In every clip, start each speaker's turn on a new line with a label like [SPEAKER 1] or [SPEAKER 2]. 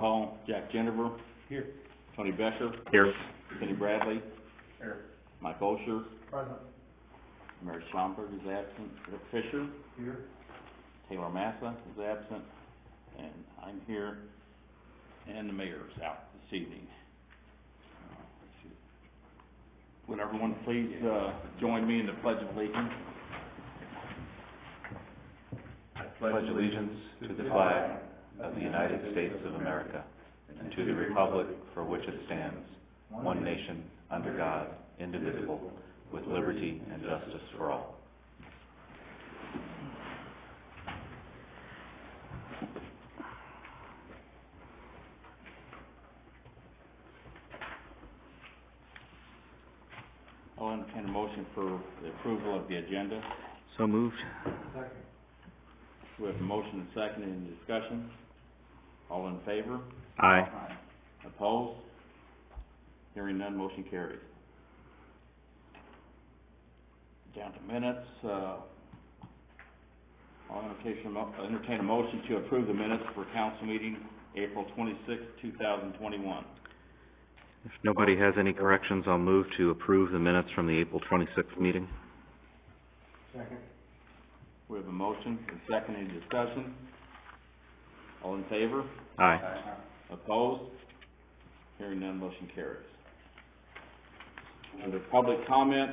[SPEAKER 1] call. Jack Jennifer.
[SPEAKER 2] Here.
[SPEAKER 1] Tony Becher.
[SPEAKER 3] Here.
[SPEAKER 1] Kenny Bradley.
[SPEAKER 2] Here.
[SPEAKER 1] Mike Osher.
[SPEAKER 2] Present.
[SPEAKER 1] Mary Schomburg is absent. Rick Fisher.
[SPEAKER 2] Here.
[SPEAKER 1] Taylor Massa is absent. And I'm here. And the mayor's out this evening. Would everyone please join me in the Pledge of Allegiance?
[SPEAKER 3] I pledge allegiance to the flag of the United States of America and to the republic for which it stands, one nation, under God, indivisible, with liberty and justice for all.
[SPEAKER 1] I'll entertain a motion for the approval of the agenda.
[SPEAKER 3] So moved.
[SPEAKER 2] Second.
[SPEAKER 1] We have a motion and second. Any discussion? All in favor?
[SPEAKER 3] Aye.
[SPEAKER 1] Opposed? Hearing none, motion carries. Down to minutes. I'll entertain a motion to approve the minutes for council meeting April 26, 2021.
[SPEAKER 3] If nobody has any corrections, I'll move to approve the minutes from the April 26th meeting.
[SPEAKER 2] Second.
[SPEAKER 1] We have a motion and second. Any discussion? All in favor?
[SPEAKER 3] Aye.
[SPEAKER 1] Opposed? Hearing none, motion carries. Under public comment,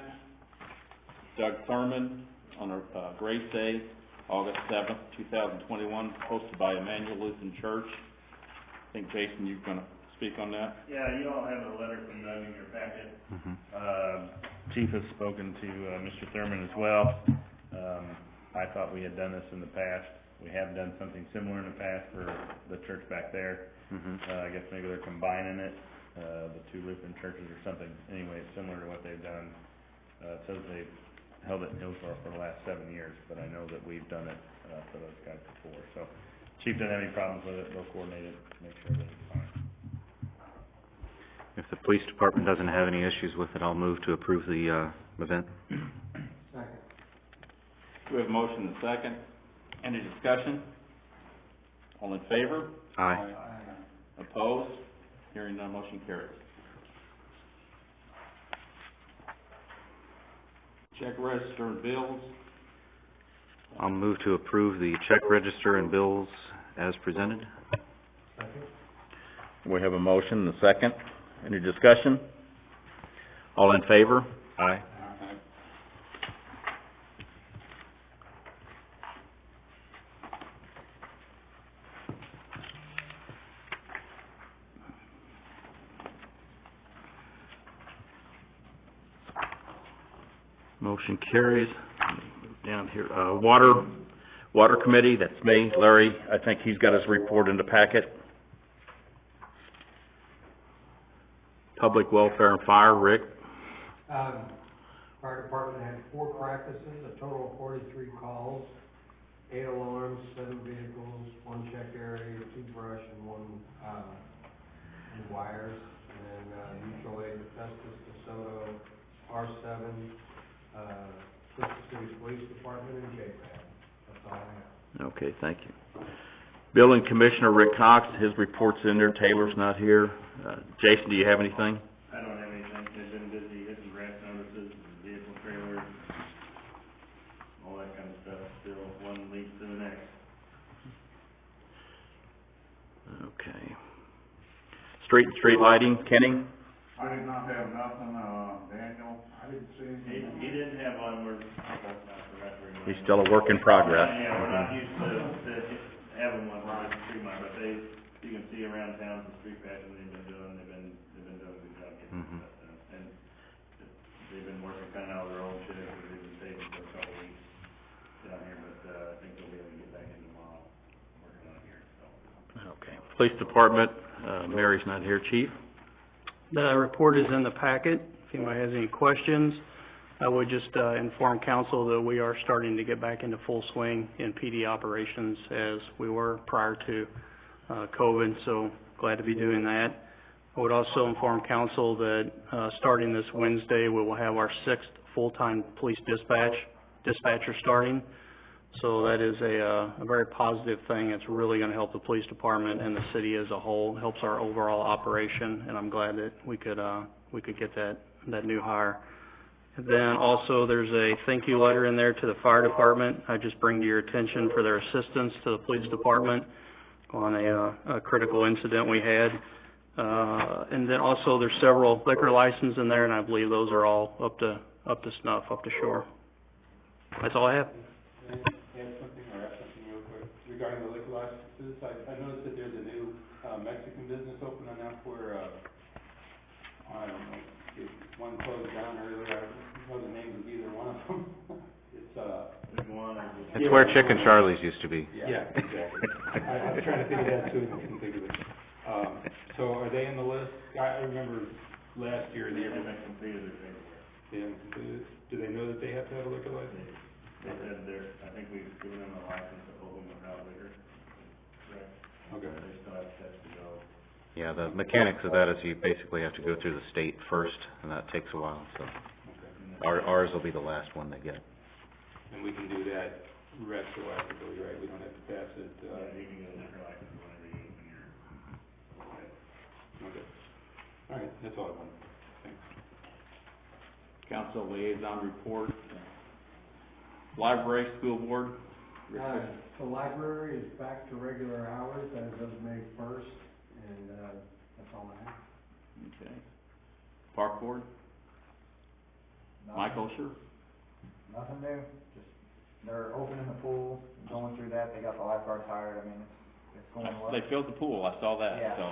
[SPEAKER 1] Doug Thurman on a Grace Day, August 7th, 2021, posted by Emmanuel Lutheran Church. I think, Jason, you're going to speak on that?
[SPEAKER 4] Yeah, you all have a letter from Doug in your packet.
[SPEAKER 3] Mm-hmm.
[SPEAKER 4] Chief has spoken to Mr. Thurman as well. I thought we had done this in the past. We have done something similar in the past for the church back there.
[SPEAKER 3] Mm-hmm.
[SPEAKER 4] I guess maybe they're combining it, the two Lutheran churches or something. Anyway, it's similar to what they've done. It says they've held it in Hillsborough for the last 7 years, but I know that we've done it for those guys before. So, Chief doesn't have any problems with it. They'll coordinate it, make sure everything's fine.
[SPEAKER 3] If the police department doesn't have any issues with it, I'll move to approve the event.
[SPEAKER 2] Second.
[SPEAKER 1] We have a motion and second. Any discussion? All in favor?
[SPEAKER 3] Aye.
[SPEAKER 1] Opposed? Hearing none, motion carries. Check register and bills.
[SPEAKER 3] I'll move to approve the check register and bills as presented.
[SPEAKER 2] Second.
[SPEAKER 1] We have a motion and a second. Any discussion? All in favor?
[SPEAKER 3] Aye.
[SPEAKER 1] Motion carries. Move down here. Water Committee, that's me, Larry. I think he's got his report in the packet. Public Welfare and Fire, Rick.
[SPEAKER 2] Fire department had 4 practices, a total of 43 calls, 8 alarms, 7 vehicles, 1 checked area, 2 brush, and 1 wires, and mutual aid, asbestos, DeSoto, R7, Crystal City Police Department, and JPAD. That's all I have.
[SPEAKER 1] Okay, thank you. Building Commissioner Rick Cox, his report's in there. Taylor's not here. Jason, do you have anything?
[SPEAKER 4] I don't have anything. They've been busy hitting grass notices, vehicle trailers, all that kind of stuff. Still one leak to the next.
[SPEAKER 1] Okay. Street lighting, Kenny?
[SPEAKER 5] I did not have nothing, Daniel, I didn't see anything.
[SPEAKER 4] He didn't have one, I forgot to remind
[SPEAKER 1] He's still a work in progress.
[SPEAKER 4] Yeah, we're not used to having one for the street light, but you can see around town the street patching they've been doing a good job getting
[SPEAKER 3] Mhm.
[SPEAKER 4] that done. And they've been working kind of out of their own shift, because they've been taking for a couple weeks down here, but, I think they'll be able to get back in tomorrow, working on it here, so.
[SPEAKER 1] Okay. Police Department, Mary's not here. Chief?
[SPEAKER 6] The report is in the packet. If anybody has any questions, I would just inform council that we are starting to get back into full swing in PD operations as we were prior to COVID, so glad to be doing that. I would also inform council that starting this Wednesday, we will have our 6th full-time police dispatcher starting. So that is a very positive thing. It's really gonna help the police department and the city as a whole. It helps our overall operation, and I'm glad that we could get that new hire. And then also, there's a thank you letter in there to the fire department. I just bring to your attention for their assistance to the police department on a critical incident we had. And then also, there's several liquor licenses in there, and I believe those are all up to snuff, up to shore. That's all I have.
[SPEAKER 7] Can I add something, or ask something real quick? Regarding the liquor licenses, I noticed that there's a new, Mexican business opening up where, I don't know, if one closed down earlier, I don't know the names of either one of them.
[SPEAKER 3] It's where Chicken Charlie's used to be.
[SPEAKER 7] Yeah, exactly. I was trying to think of that too, and I couldn't think of it. So are they in the list? I remember last year,
[SPEAKER 4] They haven't completed their paperwork.
[SPEAKER 7] they haven't completed it. Do they know that they have to have a liquor license?
[SPEAKER 4] They said I think we've given them a license to open without liquor. Correct.
[SPEAKER 7] Okay.
[SPEAKER 4] They still have steps to go.
[SPEAKER 3] Yeah, the mechanics of that is you basically have to go through the state first, and that takes a while, so.
[SPEAKER 7] Okay.
[SPEAKER 3] Ours will be the last one they get.
[SPEAKER 7] And we can do that retroactively, right? We don't have to pass it,
[SPEAKER 4] You can get a liquor license whenever you open your,
[SPEAKER 7] okay. All right, that's all I wanted. Thanks.
[SPEAKER 1] Council liaison report. Library, school board.
[SPEAKER 2] The library is back to regular hours as of May 1st, and, that's all I have.
[SPEAKER 1] Okay. Park board. Michael, sure.
[SPEAKER 8] Nothing new, just, they're opening the pool, going through that, they got the lifeguards hired, I mean, it's going well.
[SPEAKER 1] They filled the pool, I saw that,
[SPEAKER 8] Yeah,
[SPEAKER 1] so.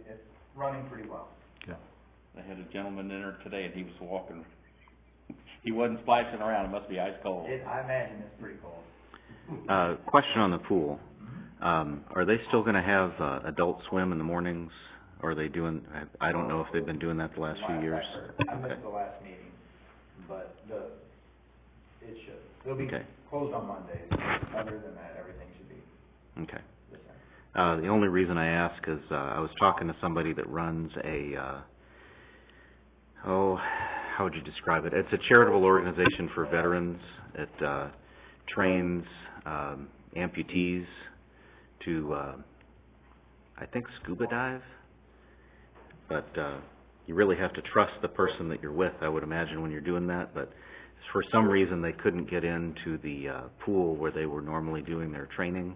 [SPEAKER 8] it's running pretty well.
[SPEAKER 1] They had a gentleman in there today and he was walking, he wasn't splashing around, it must be ice cold.
[SPEAKER 8] I imagine it's pretty cold.
[SPEAKER 3] Question on the pool. Are they still gonna have, adult swim in the mornings? Or are they doing, I don't know if they've been doing that the last few years.
[SPEAKER 8] I missed the last meeting, but it should. It'll be
[SPEAKER 3] Okay.
[SPEAKER 8] closed on Mondays, other than that, everything should be
[SPEAKER 3] Okay.
[SPEAKER 8] the same.
[SPEAKER 3] The only reason I ask is, I was talking to somebody that runs how would you describe it? It's a charitable organization for veterans. It, trains, amputees to, I think scuba dive. But, you really have to trust the person that you're with, I would imagine, when you're doing that. But for some reason, they couldn't get into the, pool where they were normally doing their training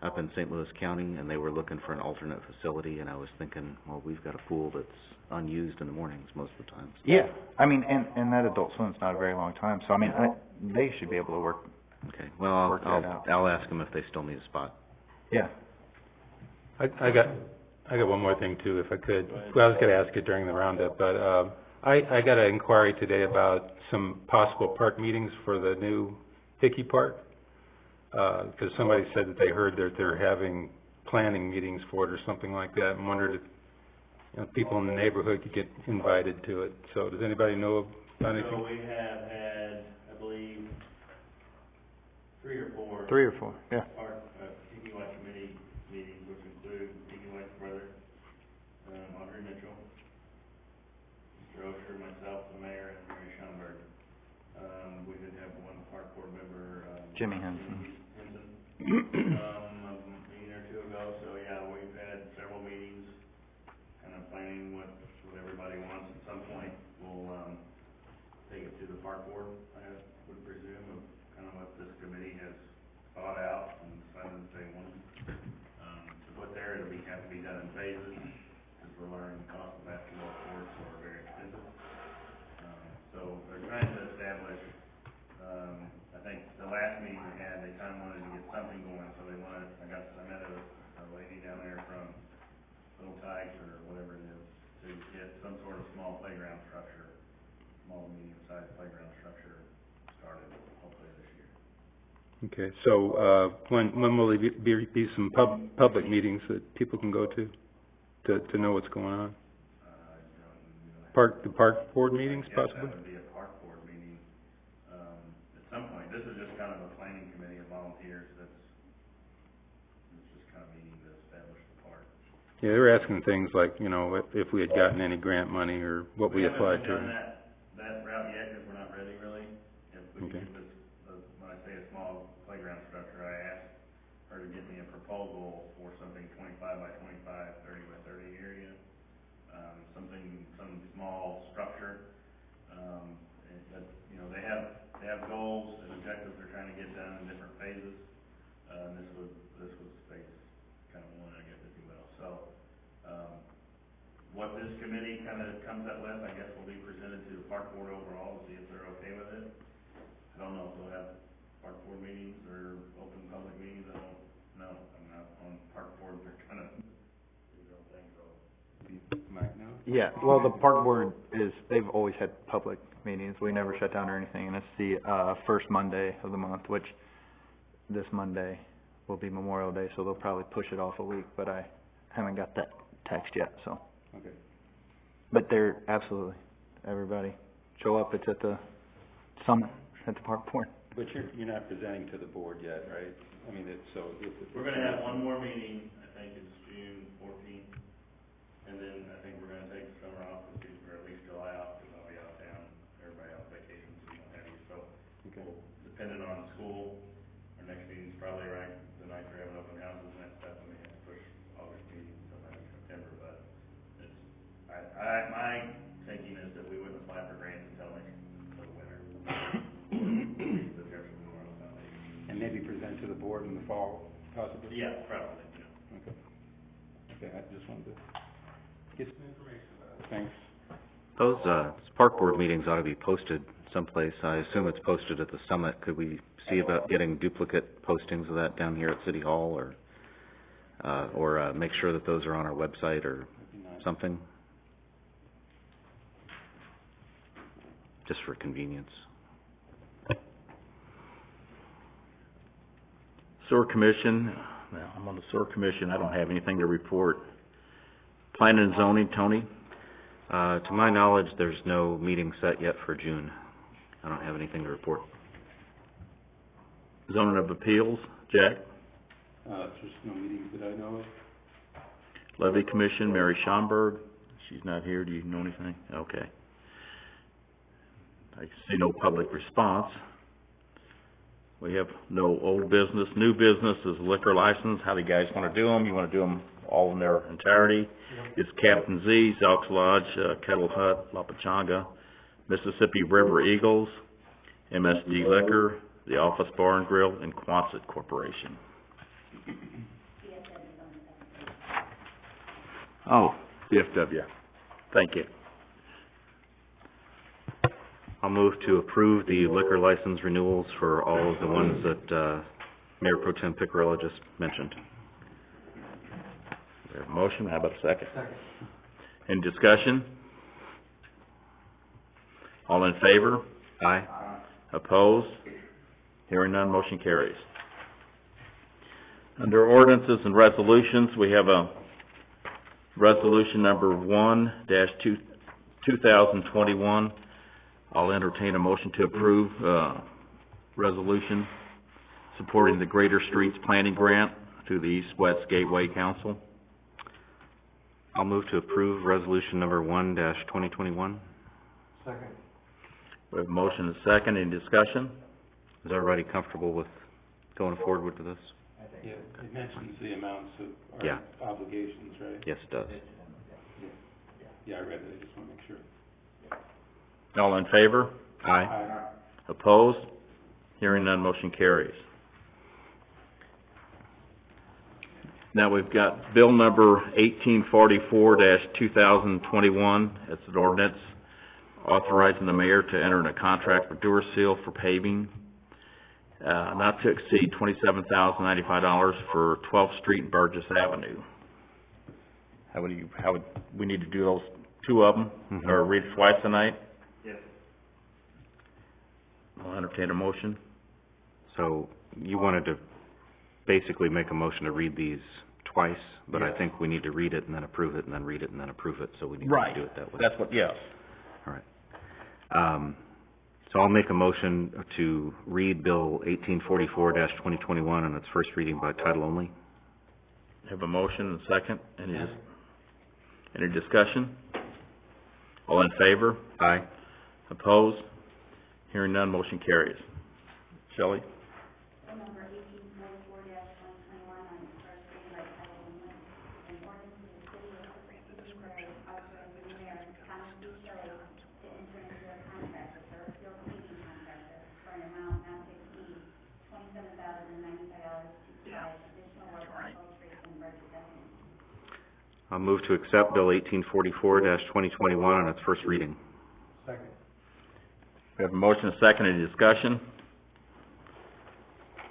[SPEAKER 3] up in St. Louis County, and they were looking for an alternate facility, and I was thinking, well, we've got a pool that's unused in the mornings most of the time.
[SPEAKER 9] Yeah, I mean, and that adult swim's not a very long time, so I mean, they should be able to work.
[SPEAKER 3] Okay, well,
[SPEAKER 9] Work that out.
[SPEAKER 3] I'll ask them if they still need a spot.
[SPEAKER 9] Yeah.
[SPEAKER 7] I got one more thing too, if I could. Well, I was gonna ask it during the roundup, but, I got an inquiry today about some possible park meetings for the new Hickey Park. 'Cause somebody said that they heard that they're having planning meetings for it or something like that, and wondered if, people in the neighborhood could get invited to it. So does anybody know about anything?
[SPEAKER 4] So we have had, I believe, three or four.
[SPEAKER 9] Yeah.
[SPEAKER 4] Hickey White Committee meetings, which include Hickey White's brother, Audrey Mitchell, Mr. Osher, myself, the mayor, and Mary Schoenberg. We did have one park board member,
[SPEAKER 9] Jimmy Henson.
[SPEAKER 4] a meeting or two ago, so yeah, we've had several meetings, kind of planning what everybody wants. At some point, we'll, take it to the park board, I would presume, of kind of what this committee has thought out and decided that they want to put there. It'll have to be done in phases, because we're learning the cost of basketball courts are very expensive. So they're trying to establish, I think the last meeting we had, they kind of wanted to get something going, so they wanted, I met a lady down there from Little Tykes or whatever it is, to get some sort of small playground structure, small, medium-sized playground structure started, hopefully this year.
[SPEAKER 7] Okay, so, when will there be some public meetings that people can go to know what's going on? The park board meetings possibly?
[SPEAKER 4] That would be a park board meeting, at some point. This is just kind of a planning committee of volunteers it's just kind of meeting to establish the park.
[SPEAKER 7] Yeah, they were asking things like, if we had gotten any grant money or what we applied to.
[SPEAKER 4] We haven't done that route yet, because we're not ready really. If we
[SPEAKER 7] Okay.
[SPEAKER 4] get this, when I proposal for something 25 by 25, 30 by 30 area, some small structure. But, you know, they have goals and objectives they're trying to get done in different phases. And this was phase kind of one, I guess, if you will. So, what this committee kind of comes up with, I guess, will be presented to the park board overall to see if they're okay with it. I don't know if they'll have park board meetings or open public meetings, I don't know. I'm not on park board, they're kind of do their own thing, so.
[SPEAKER 7] Might know.
[SPEAKER 9] Yeah, well, the park board they've always had public meetings. We never shut down or anything, and it's the, first Monday of the month, which this Monday will be Memorial Day, so they'll probably push it off a week, but I haven't got that text yet, so.
[SPEAKER 7] Okay.
[SPEAKER 9] But they're absolutely, everybody, show up, it's at the summit, at the park board.
[SPEAKER 7] But you're not presenting to the board yet, right? I mean,
[SPEAKER 4] We're gonna have one more meeting, I think it's June 14th, and then I think we're gonna take the summer off, or at least July off, because I'll be out of town, everybody out on vacation, so we don't have you, so.
[SPEAKER 7] Okay.
[SPEAKER 4] We'll, depending on school, our next meeting's probably around the night we're having open houses and that stuff, and we have to push August meeting sometime in September, but it's, my thinking is that we wouldn't apply for grants until the winter.
[SPEAKER 7] and maybe present to the board in the fall, possibly?
[SPEAKER 4] Yeah, probably, yeah.
[SPEAKER 7] Okay. Okay, I just wanted to get some information about it. Thanks.
[SPEAKER 3] Those, park board meetings ought to be posted someplace. I assume it's posted at the summit. Could we see about getting duplicate postings of that down here at City Hall, or make sure that those are on our website or something? Just for convenience.
[SPEAKER 10] Sewer Commission, well, I'm on the Sewer Commission, I don't have anything to report. Planning and Zoning, Tony?
[SPEAKER 3] To my knowledge, there's no meeting set yet for June. I don't have anything to report.
[SPEAKER 10] Zoning of Appeals, Jack?
[SPEAKER 7] There's no meetings that I know of.
[SPEAKER 10] Levy Commission, Mary Schomburg, she's not here, do you know anything? Okay. I see no public response. We have no old business. New business is liquor license. How do you guys want to do them? You want to do them all in their entirety? It's Captain Z, Elks Lodge, Kettle Hut, La Pachanga, Mississippi River Eagles, MSD Liquor, the Office Bar and Grill, and Quonset Corporation. Oh, DFW. Thank you.
[SPEAKER 3] I'll move to approve the liquor license renewals for all of the ones that, Mayor Pro Tem Picarella just mentioned.
[SPEAKER 10] We have a motion, how about a second?
[SPEAKER 2] Second.
[SPEAKER 10] Any discussion? All in favor?
[SPEAKER 3] Aye.
[SPEAKER 10] Opposed? Hearing none, motion carries. Under ordinances and resolutions, we have a resolution number 1-2021. I'll entertain a motion to approve, resolution supporting the Greater Streets Planning Grant through the East-West Gateway Council.
[SPEAKER 3] I'll move to approve resolution number 1-2021.
[SPEAKER 2] Second.
[SPEAKER 10] We have a motion and a second, any discussion?
[SPEAKER 3] Is everybody comfortable with going forward with this?
[SPEAKER 7] Yeah, it mentions the amounts of
[SPEAKER 3] Yeah.
[SPEAKER 7] our obligations, right?
[SPEAKER 3] Yes, it does.
[SPEAKER 7] Yeah, I read it, I just want to make sure.
[SPEAKER 10] All in favor?
[SPEAKER 3] Aye.
[SPEAKER 10] Opposed? Hearing none, motion carries. Now we've got bill number 1844-2021. It's an ordinance authorizing the mayor to enter in a contract with Duracell for paving, not to exceed $27,095 for 12th Street and Burgess Avenue. How would we need to do those, two of them, or read it twice tonight?
[SPEAKER 4] Yes.
[SPEAKER 10] I'll entertain a motion.
[SPEAKER 3] So, you wanted to basically make a motion to read these twice, but I
[SPEAKER 10] Yes.
[SPEAKER 3] think we need to read it and then approve it and then read it and then approve it, so we need
[SPEAKER 10] Right.
[SPEAKER 3] to do it that way.
[SPEAKER 10] That's what, yes.
[SPEAKER 3] All right. So I'll make a motion to read Bill 1844-2021 on its first reading by title only.
[SPEAKER 10] Have a motion and a second. Any discussion? All in favor?
[SPEAKER 3] Aye.
[SPEAKER 10] Opposed? Hearing none, motion carries. Shelley?
[SPEAKER 11] Bill number 1844-2021 on its first
[SPEAKER 3] I'll move to accept Bill 1844-2021 on its first reading.
[SPEAKER 2] Second.
[SPEAKER 10] We have a motion and a second, any discussion?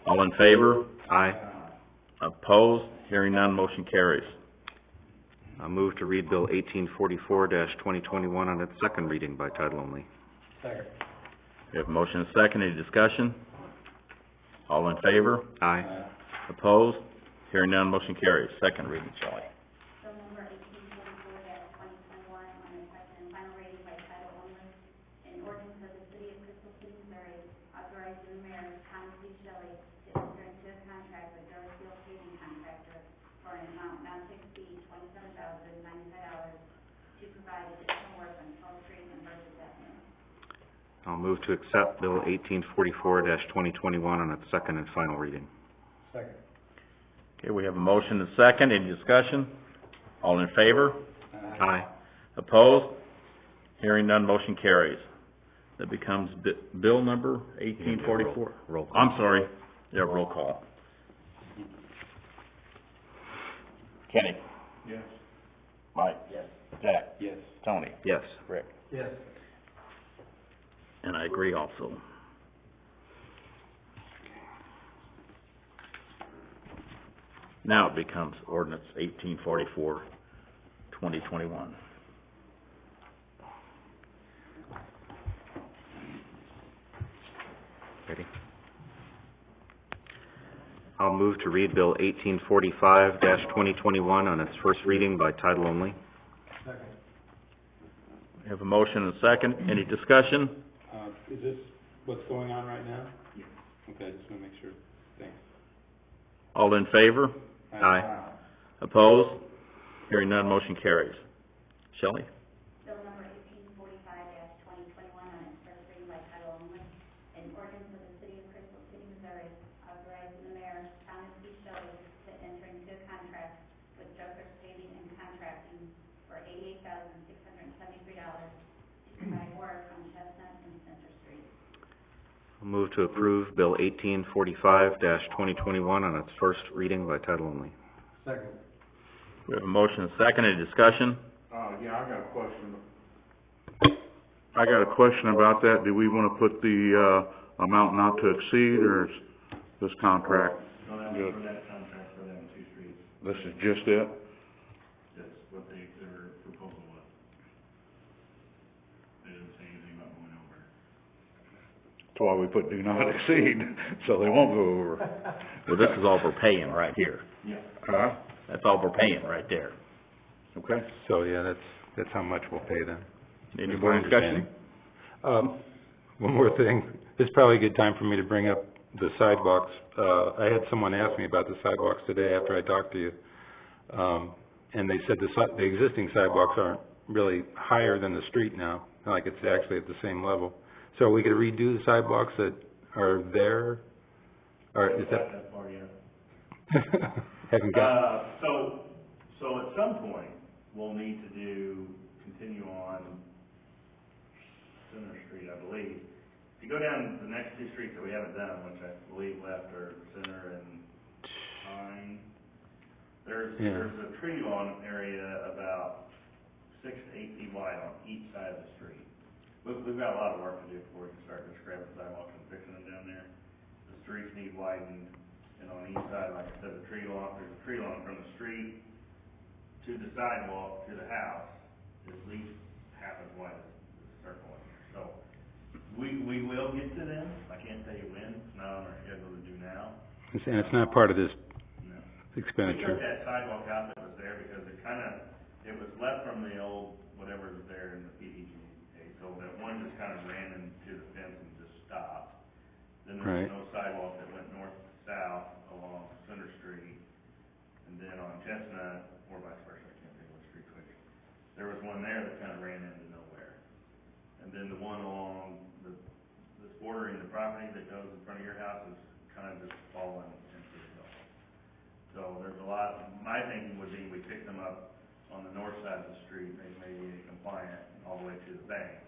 [SPEAKER 10] All in favor?
[SPEAKER 3] Aye.
[SPEAKER 10] Opposed? Hearing none, motion carries.
[SPEAKER 3] I'll move to read Bill 1844-2021 on its second reading by title only.
[SPEAKER 2] Second.
[SPEAKER 10] We have a motion and a second, any discussion? All in favor?
[SPEAKER 3] Aye.
[SPEAKER 10] Opposed? Hearing none, motion carries. Second reading, Shelley.
[SPEAKER 3] I'll move to accept Bill 1844-2021 on its second and final reading.
[SPEAKER 2] Second.
[SPEAKER 10] Okay, we have a motion and a second, any discussion? All in favor?
[SPEAKER 3] Aye.
[SPEAKER 10] Opposed? Hearing none, motion carries. That becomes bill number 1844.
[SPEAKER 3] Roll call.
[SPEAKER 10] I'm sorry, yeah, roll call. Kenny?
[SPEAKER 5] Yes.
[SPEAKER 10] Mike?
[SPEAKER 5] Yes.
[SPEAKER 10] Jack?
[SPEAKER 2] Yes.
[SPEAKER 10] Tony?
[SPEAKER 3] Yes.
[SPEAKER 10] Rick?
[SPEAKER 2] Yes.
[SPEAKER 10] And I agree also. Now it becomes ordinance 1844, 2021.
[SPEAKER 3] Ready? I'll move to read Bill 1845-2021 on its first reading by title only.
[SPEAKER 2] Second.
[SPEAKER 10] We have a motion and a second. Any discussion?
[SPEAKER 7] Is this what's going on right now? Yeah. Okay, I just wanna make sure. Thanks.
[SPEAKER 10] All in favor?
[SPEAKER 3] Aye.
[SPEAKER 10] Opposed? Hearing none, motion carries. Shelley?
[SPEAKER 3] I'll move to approve Bill 1845-2021 on its first reading by title only.
[SPEAKER 2] Second.
[SPEAKER 10] We have a motion and a second. Any discussion?
[SPEAKER 5] Yeah, I got a question about that. Do we wanna put the, amount not to exceed, or is this contract good?
[SPEAKER 4] For that contract for them two streets,
[SPEAKER 5] This is just it?
[SPEAKER 4] that's what their proposal was. They didn't say anything about going over.
[SPEAKER 5] That's why we put do not exceed, so they won't go over.
[SPEAKER 10] Well, this is all we're paying right here.
[SPEAKER 4] Yeah.
[SPEAKER 5] Huh?
[SPEAKER 10] That's all we're paying right there.
[SPEAKER 5] Okay.
[SPEAKER 7] So, yeah, that's how much we'll pay then.
[SPEAKER 10] Any
[SPEAKER 7] Is
[SPEAKER 10] more
[SPEAKER 7] my
[SPEAKER 10] discussion?
[SPEAKER 7] understanding. One more thing, this is probably a good time for me to bring up the sidewalks. I had someone ask me about the sidewalks today after I talked to you. And they said the existing sidewalks aren't really higher than the street now, like it's actually at the same level. So are we gonna redo the sidewalks that are there, or is
[SPEAKER 4] Not that far yet.
[SPEAKER 7] that? Haven't got,
[SPEAKER 4] So at some point, we'll need to continue on Center Street, I believe. If you go down the next two streets that we haven't done, which I believe left are Center and Pine, there's a tree lawn area about 6 to 8 feet wide on each side of the street. We've got a lot of work to do before we can start to scrap the sidewalks and fixing them down there. The streets need widened, and on each side, like I said, there's a tree lawn from the street to the sidewalk to the house, at least half as wide as the circle in here. So, we will get to them. I can't tell you when. It's not on our schedule to do now.
[SPEAKER 7] and it's not part of this
[SPEAKER 4] No.
[SPEAKER 7] expenditure.
[SPEAKER 4] We took that sidewalk out that was there because it was left from the old, whatever was there in the PDG. So that one just kind of ran into the fence and just stopped. Then there was
[SPEAKER 7] Right.
[SPEAKER 4] no sidewalk that went north to south along Center Street. And then on Chestnut, or vice versa, I can't think of what street which. There was one there that kind of ran into nowhere. And then the one along that's bordering the property that goes in front of your house is kind of just fallen into the hill. So there's a lot, my thinking would be we pick them up on the north side of the street, they may be compliant all the way to the bank.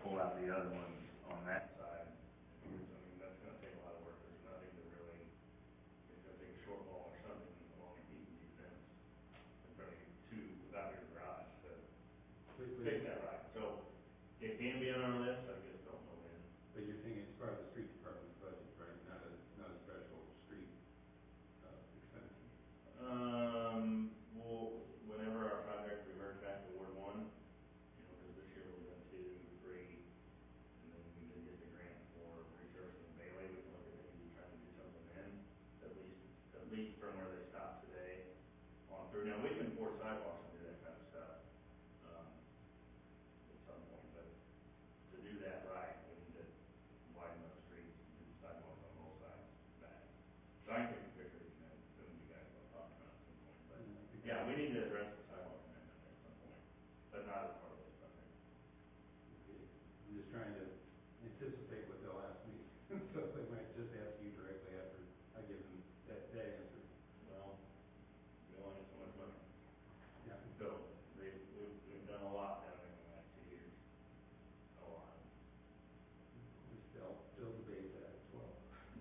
[SPEAKER 4] Pull out the other ones on that side. I mean, that's gonna take a lot of work, there's nothing to really fix that right. So, it can be on our list, I just don't know when.
[SPEAKER 7] But you're thinking it's part of the street department's budget, right, not a special street, expense?
[SPEAKER 4] Well, whenever our project reverts back to Ward One, you know, because this year we're doing 2, 3, and then we did get the grant for resurfacing Bailey, we can look at maybe trying to do something then, at least from where they stopped today on through. Now, we can pour sidewalks and do that kind of stuff, at some point, but to do that right, we need to widen up streets and do sidewalks on both sides back. So I can take a picture of that, some of you guys will talk about it at some point, but, yeah, we need to address the sidewalk amendment at some point, but not as part of this project.
[SPEAKER 7] I'm just trying to anticipate what they'll ask me, so they might just ask you directly after I give them that answer.
[SPEAKER 4] Well, we only have so much money.
[SPEAKER 7] Yeah.
[SPEAKER 4] So, we've done a lot down there in the last 2 years. A lot.
[SPEAKER 7] We still debate that as well.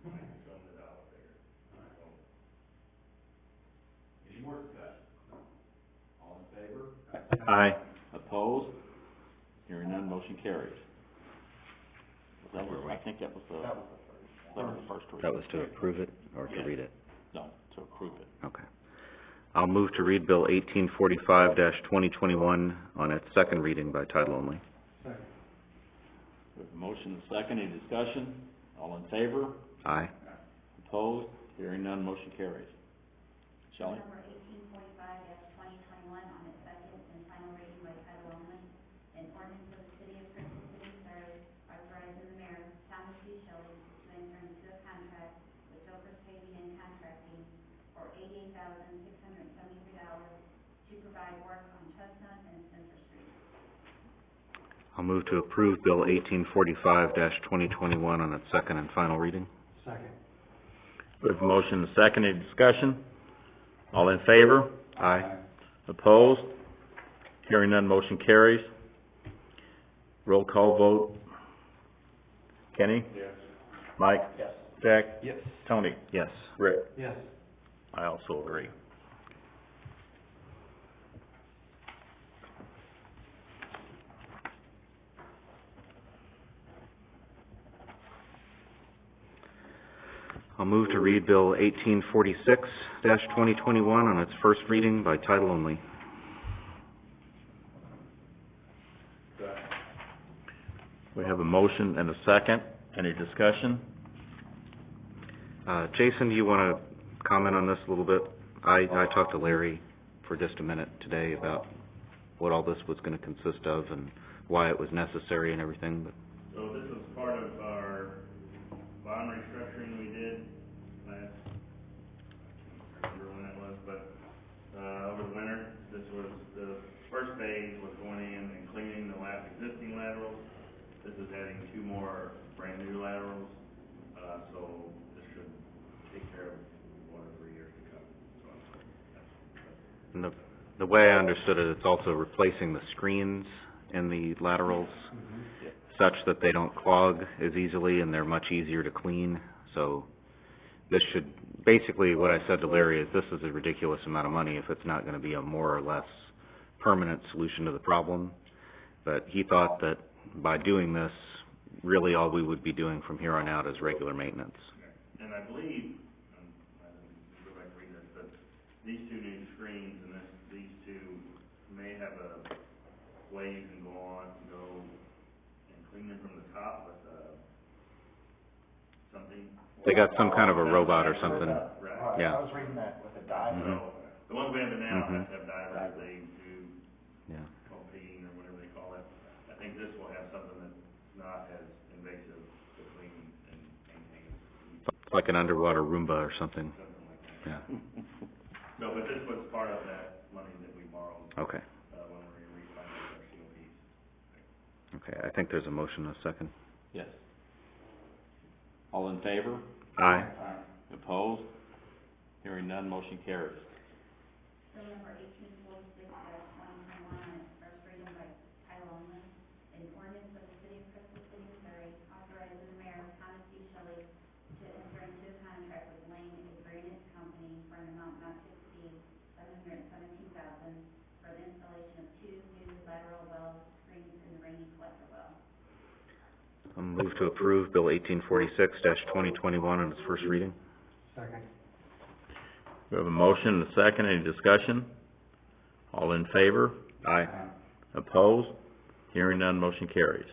[SPEAKER 4] Some of the dollar figure. So,
[SPEAKER 1] Any more discussion? All in favor?
[SPEAKER 10] Aye.
[SPEAKER 1] Opposed? Hearing none, motion carries. Was that what, I think that was the, first reading.
[SPEAKER 3] That was to approve it or to read it?
[SPEAKER 1] No, to approve it.
[SPEAKER 3] Okay. I'll move to read Bill 1845-2021 on its second reading by title only.
[SPEAKER 2] Second.
[SPEAKER 1] We have a motion and a second, any discussion? All in favor?
[SPEAKER 3] Aye.
[SPEAKER 1] Opposed? Hearing none, motion carries. Shelley?
[SPEAKER 11] Number 1845-2021 on its second and final reading by title only. An ordinance of the city of Crystal City, Missouri, authorizing the mayor, Thomas C. Shelley, to enter into a contract with Joker's Paving and Contracting for $88,673 to provide work on Chestnut and Center Street.
[SPEAKER 3] I'll move to approve Bill 1845-2021 on its second and final reading.
[SPEAKER 2] Second.
[SPEAKER 10] We have a motion and a second, any discussion? All in favor?
[SPEAKER 3] Aye.
[SPEAKER 10] Opposed? Hearing none, motion carries. Roll call vote. Kenny?
[SPEAKER 4] yes.
[SPEAKER 10] Mike?
[SPEAKER 2] Yes.
[SPEAKER 10] Jack?
[SPEAKER 2] Yes.
[SPEAKER 10] Tony?
[SPEAKER 3] Yes.
[SPEAKER 10] Rick?
[SPEAKER 2] Yes.
[SPEAKER 10] I also agree.
[SPEAKER 3] I'll move to read Bill 1846-2021 on its first reading by title only.
[SPEAKER 10] We have a motion and a second. Any discussion?
[SPEAKER 3] Jason, do you want to comment on this a little bit? I talked to Larry for just a minute today about what all this was going to consist of and why it was necessary and everything, but
[SPEAKER 4] So this was part of our bond restructuring we did last, I can't remember when that was, but, over the winter. This was, the first phase was going in and cleaning the existing laterals. This is adding 2 more brand new laterals, so this should take care of whatever years to come. So that's
[SPEAKER 3] and the way I understood it, it's also replacing the screens in the laterals such that they don't clog as easily and they're much easier to clean. So this should, basically what I said to Larry is this is a ridiculous amount of money if it's not going to be a more or less permanent solution to the problem. But he thought that by doing this, really all we would be doing from here on out is regular maintenance.
[SPEAKER 4] And I believe, I didn't go back and read this, but these 2 new screens and these 2 may have a way you can go and clean them from the top with, something.
[SPEAKER 3] They got some kind of a robot or something.
[SPEAKER 4] Right.
[SPEAKER 3] Yeah.
[SPEAKER 8] I was reading that with a diver.
[SPEAKER 3] Mhm.
[SPEAKER 4] So, the ones we have now
[SPEAKER 3] Mhm.
[SPEAKER 4] have divers, they do
[SPEAKER 3] Yeah.
[SPEAKER 4] coping or whatever they call it. I think this will have something that's not as invasive to clean and maintain.
[SPEAKER 3] It's like an underwater Roomba or something.
[SPEAKER 4] Something like that.
[SPEAKER 3] Yeah.
[SPEAKER 4] No, but this was part of that money that we borrowed,
[SPEAKER 3] Okay.
[SPEAKER 4] when we refinanced our COPs.
[SPEAKER 3] Okay. I think there's a motion and a second.
[SPEAKER 1] Yes. All in favor?
[SPEAKER 3] Aye.
[SPEAKER 1] Opposed? Hearing none, motion carries.
[SPEAKER 11] Bill number 1846-2021 on its first reading by title only. An ordinance of the city of Crystal City, Missouri, authorizing the mayor, Thomas C. Shelley, to enter into a contract with Lane, a granite company, for an amount not to exceed $717,000 for the installation of 2 new lateral wells rainy collector well.
[SPEAKER 3] I'll move to approve Bill 1846-2021 on its first reading.
[SPEAKER 2] Second.
[SPEAKER 10] We have a motion and a second. Any discussion? All in favor?
[SPEAKER 3] Aye.
[SPEAKER 10] Opposed? Hearing none, motion carries.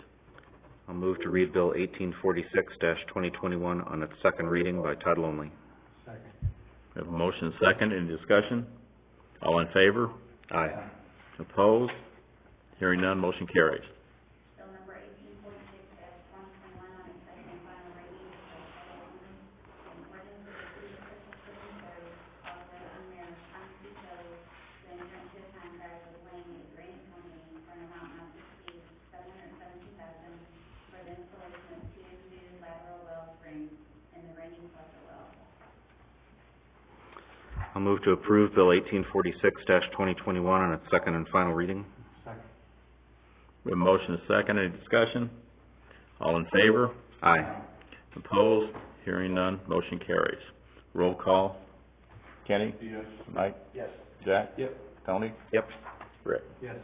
[SPEAKER 3] I'll move to read Bill 1846-2021 on its second reading by title only.
[SPEAKER 2] Second.
[SPEAKER 10] We have a motion and a second. Any discussion? All in favor?
[SPEAKER 3] Aye.
[SPEAKER 10] Opposed? Hearing none, motion carries.
[SPEAKER 11] Bill number 1846-2021 on its second and final reading by title only, an ordinance of the city of Crystal City, Missouri, authorizing the mayor of County of Sewage to enter into a contract with Levy, a drainage company, for an amount not to exceed $717,000 for the installation of two new lateral well springs in the rainy collector well.
[SPEAKER 3] I'll move to approve Bill 1846-2021 on its second and final reading.
[SPEAKER 2] Second.
[SPEAKER 10] We have a motion and a second. Any discussion? All in favor?
[SPEAKER 3] Aye.
[SPEAKER 10] Opposed? Hearing none, motion carries. Roll call. Kenny?
[SPEAKER 2] Yes.
[SPEAKER 10] Mike?
[SPEAKER 2] Yes.
[SPEAKER 10] Jack?
[SPEAKER 2] Yep.
[SPEAKER 10] Tony?
[SPEAKER 3] Yep.
[SPEAKER 10] Rick?
[SPEAKER 2] Yes.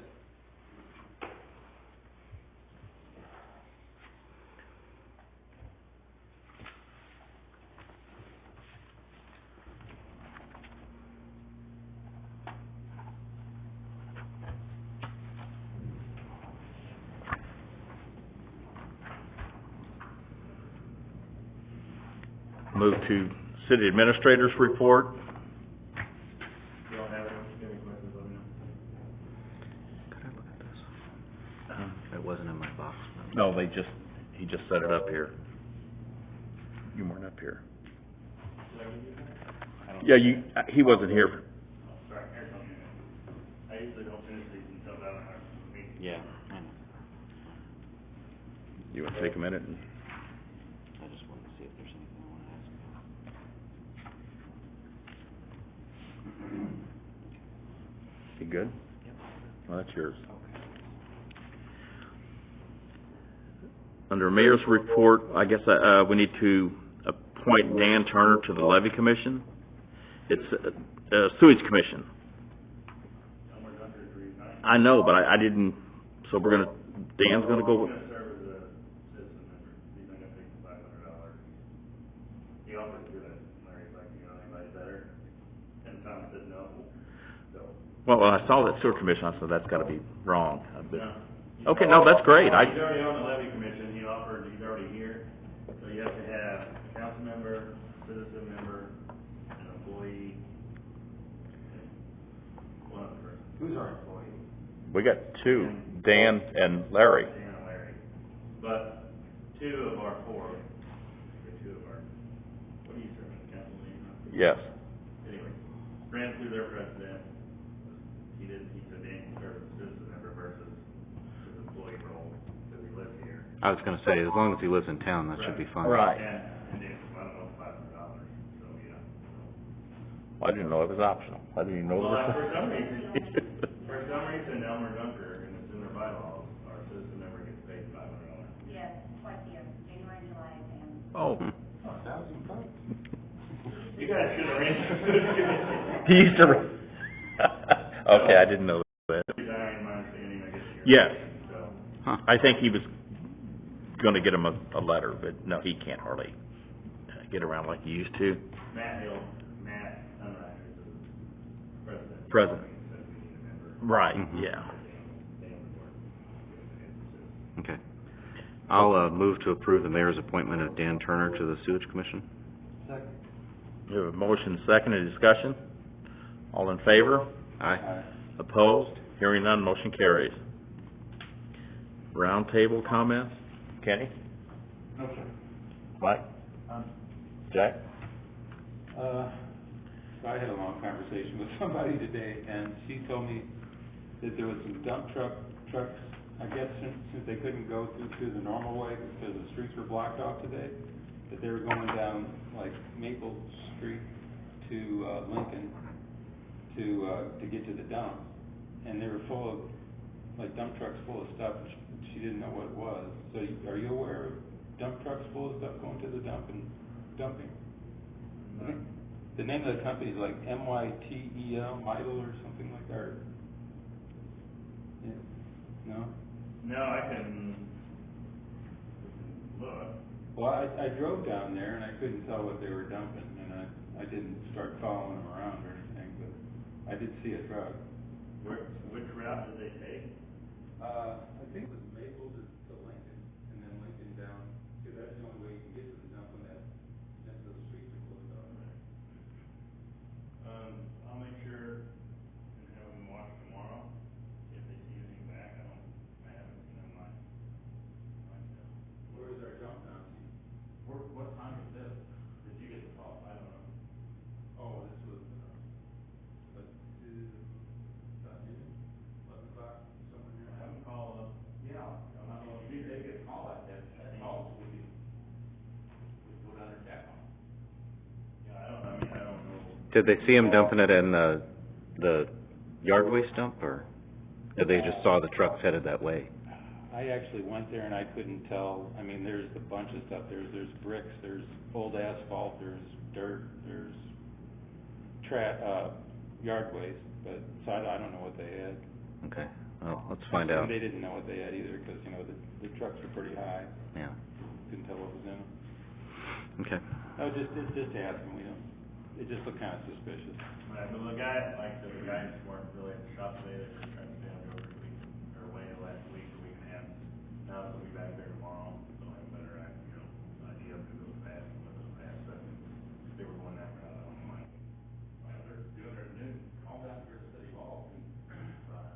[SPEAKER 10] Move to city administrator's report.
[SPEAKER 4] If you don't have any questions, let me know.
[SPEAKER 3] Could I look at this? It wasn't in my box.
[SPEAKER 10] No, he just set it up here. You weren't up here. Yeah, he wasn't here.
[SPEAKER 4] Sorry, here's something. I usually don't finish these until about an hour.
[SPEAKER 3] Yeah, I know.
[SPEAKER 10] You want to take a minute and?
[SPEAKER 3] I just wanted to see if there's anything I want to ask.
[SPEAKER 10] You good?
[SPEAKER 3] Yep.
[SPEAKER 10] Well, that's yours.
[SPEAKER 3] Okay.
[SPEAKER 10] Under mayor's report, I guess, we need to appoint Dan Turner to the Levy Commission. It's, Sewage Commission.
[SPEAKER 4] Elmer Gunter's resigned.
[SPEAKER 10] I know, but I didn't, so Dan's gonna go with,
[SPEAKER 4] He's gonna serve as a citizen member. He's not gonna take the $500. He offered to do it, and Larry's like, you know, anybody better? And Tom said no, so.
[SPEAKER 10] well, when I saw that sewer commission, I said, that's gotta be wrong.
[SPEAKER 4] No.
[SPEAKER 10] Okay, no, that's great.
[SPEAKER 4] He's already on the levy commission, he offered, he's already here, so you have to have a council member, citizen member, an employee, and one other person.
[SPEAKER 2] Who's our employee?
[SPEAKER 10] We got two, Dan and Larry.
[SPEAKER 4] Dan and Larry. But two of our four, what do you serve in the council meeting?
[SPEAKER 10] Yes.
[SPEAKER 4] Anyway, ran through their president, he said Dan can serve as a citizen member versus his employee role, because he lives here.
[SPEAKER 3] I was gonna say, as long as he lives in town, that should be fine.
[SPEAKER 10] Right.
[SPEAKER 4] And Dan, I don't know, $500, so, yeah.
[SPEAKER 10] I didn't know it was optional. I didn't even know
[SPEAKER 4] Well,
[SPEAKER 10] it was.
[SPEAKER 4] for some reason, Elmer Gunter, and it's in their bylaws, our citizen member gets paid $500.
[SPEAKER 11] Yes, twice a year, January and July, and
[SPEAKER 10] Oh.
[SPEAKER 2] $1,000.
[SPEAKER 4] You guys should arrange.
[SPEAKER 10] He used to, okay, I didn't know that.
[SPEAKER 4] Retiring, my understanding, I guess
[SPEAKER 10] Yes.
[SPEAKER 4] So,
[SPEAKER 10] I think he was gonna get him a letter, but no, he can't hardly get around like he used to.
[SPEAKER 4] Matt Sunrise is the president.
[SPEAKER 10] President.
[SPEAKER 4] Said we need a member.
[SPEAKER 10] Right,
[SPEAKER 3] Mhm.
[SPEAKER 10] yeah.
[SPEAKER 4] Dan would work.
[SPEAKER 3] Okay. I'll, move to approve the mayor's appointment of Dan Turner to the Sewage Commission.
[SPEAKER 2] Second.
[SPEAKER 10] We have a motion second, any discussion? All in favor?
[SPEAKER 3] Aye.
[SPEAKER 10] Opposed? Hearing none, motion carries. Roundtable comments? Kenny?
[SPEAKER 2] No, sir.
[SPEAKER 10] Mike? Jack?
[SPEAKER 7] I had a long conversation with somebody today, and she told me that there was some dump trucks, I guess since they couldn't go through the normal way because the streets were blocked off today, that they were going down like Maple Street to, Lincoln to get to the dump. And they were full of, like dump trucks full of stuff, and she didn't know what it was. So are you aware of dump trucks full of stuff going to the dump and dumping?
[SPEAKER 4] No.
[SPEAKER 7] The name of the company is like MYTEL, Midel or something like that. Yeah. No?
[SPEAKER 4] No, I can look.
[SPEAKER 7] Well, I drove down there and I couldn't tell what they were dumping, and I didn't start following them around or anything, but I did see a truck.
[SPEAKER 4] Which route did they take?
[SPEAKER 7] I think it was Maple to Lincoln, and then Lincoln down, because that's the only way you can get to the dump when that those streets are closed off.
[SPEAKER 4] I'll make sure and have them watch tomorrow, if they see anything back. I haven't seen them myself.
[SPEAKER 7] Where is our dump now?
[SPEAKER 1] What time is this? Did you get the call? I don't know.
[SPEAKER 7] Oh, this was, about noon, 11 o'clock, somewhere near.
[SPEAKER 1] Have them call, yeah, I mean, if you did get a call like that, call, we could go down and check on it.
[SPEAKER 4] Yeah, I don't know.
[SPEAKER 3] Did they see him dumping it in the yard waste dump, or did they just saw the trucks headed that way?
[SPEAKER 7] I actually went there and I couldn't tell. I mean, there's a bunch of stuff. There's bricks, there's old asphalt, there's dirt, there's yard waste, but, so I don't know what they had.
[SPEAKER 3] Okay, well, let's find out.
[SPEAKER 7] And they didn't know what they had either, because, you know, the trucks are pretty high.
[SPEAKER 3] Yeah,
[SPEAKER 7] Couldn't tell what was in them.
[SPEAKER 3] okay.
[SPEAKER 7] No, just asking, it just looked kind of suspicious.
[SPEAKER 4] Right, but the guy, like, the guys weren't really at the shop today, they were trying to stay on the over week, or away last week, or week and a half. Now they'll be back there tomorrow, so I'll have a better, idea of who goes past and what goes past, but if they were going that route, I don't know.
[SPEAKER 1] Well, they're doing their new, call down here at City Hall.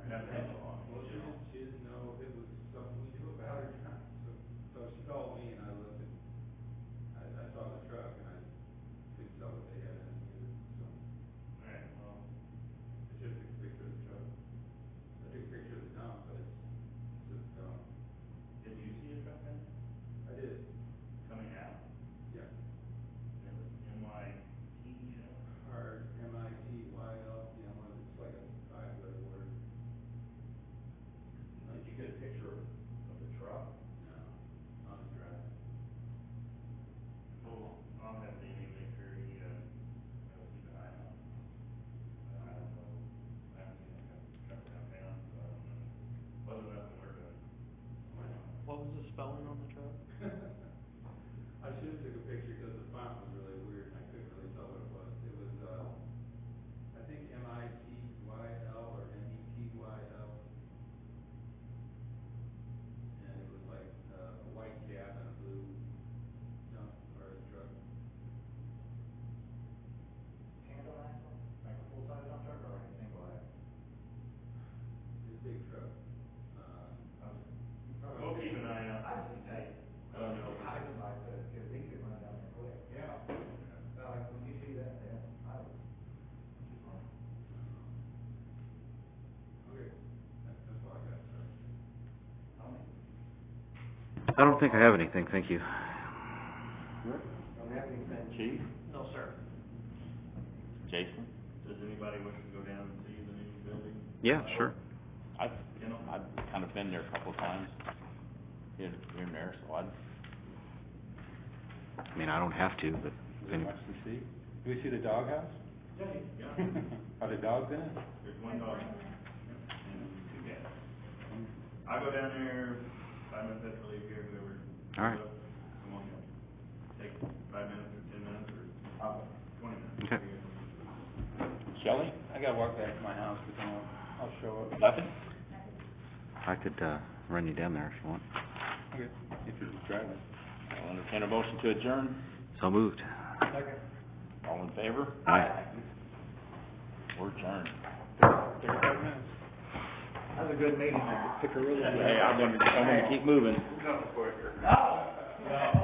[SPEAKER 4] Have to have a law.
[SPEAKER 7] Well, she didn't know if it was something we knew about or not, so she called me and I looked and I saw the truck and I couldn't tell what they had in it either, so.
[SPEAKER 4] Alright, well,
[SPEAKER 7] I just took a picture of the truck. I took a picture of the dump, but it's just dump.
[SPEAKER 4] did you see a truck then,
[SPEAKER 7] I did,
[SPEAKER 4] coming out?
[SPEAKER 7] yeah.
[SPEAKER 4] It was M-I-T-L?
[SPEAKER 7] Hard, M-I-T-Y-L, yeah, it's like a five-letter word.
[SPEAKER 1] Did you get a picture of the truck?
[SPEAKER 7] No, on the drive.
[SPEAKER 4] Well, I'll have Danny make sure he, keep an eye on it. I don't know, I haven't seen that truck downtown, so I don't know. Wasn't nothing we're doing.
[SPEAKER 6] What was the spelling on the truck?
[SPEAKER 7] I should have took a picture because the font was really weird and I couldn't really tell what it was. It was, I think M-I-T-Y-L or M-E-T-Y-L. And it was like, a white cab and a blue dump or truck.
[SPEAKER 8] Tandem axle, like a full-size dump truck or like a single axle?
[SPEAKER 7] It's a big truck.
[SPEAKER 4] We'll keep an eye out.
[SPEAKER 8] I just think, hey,
[SPEAKER 4] I don't know.
[SPEAKER 8] I just like to, cause these could run down there quick.
[SPEAKER 4] Yeah.
[SPEAKER 8] Like, when you see that, yeah, I would.
[SPEAKER 7] Okay, that's all I got, sorry.
[SPEAKER 3] I don't think I have anything, thank you.
[SPEAKER 2] Don't have anything.
[SPEAKER 1] Chief?
[SPEAKER 6] No, sir.
[SPEAKER 1] Jason?
[SPEAKER 4] Does anybody wish to go down and see the new building?
[SPEAKER 3] Yeah, sure.
[SPEAKER 1] I've kind of been there a couple of times, here and there, so I'd,
[SPEAKER 3] I mean, I don't have to, but if any-
[SPEAKER 7] Much to see. Do we see the doghouse?
[SPEAKER 4] Yeah.
[SPEAKER 7] Are there dogs in it?
[SPEAKER 4] There's one dog. And two cats. I'll go down there 5 minutes after leave here, whoever.
[SPEAKER 3] All right.
[SPEAKER 4] Come on, take 5 minutes or 10 minutes or 20 minutes.
[SPEAKER 3] Okay.
[SPEAKER 1] Shelley?
[SPEAKER 7] I gotta walk back to my house, but then I'll show up.
[SPEAKER 1] Nothing?
[SPEAKER 3] I could, run you down there if you want.
[SPEAKER 7] Okay, if you're just driving.
[SPEAKER 1] I'll entertain a motion to adjourn.
[SPEAKER 3] So moved.
[SPEAKER 8] Second.
[SPEAKER 1] All in favor?
[SPEAKER 3] Aye.
[SPEAKER 1] We're adjourned.
[SPEAKER 7] 35 minutes.
[SPEAKER 8] That was a good meeting, I took a really.
[SPEAKER 1] Hey, I'm gonna keep moving.
[SPEAKER 8] No.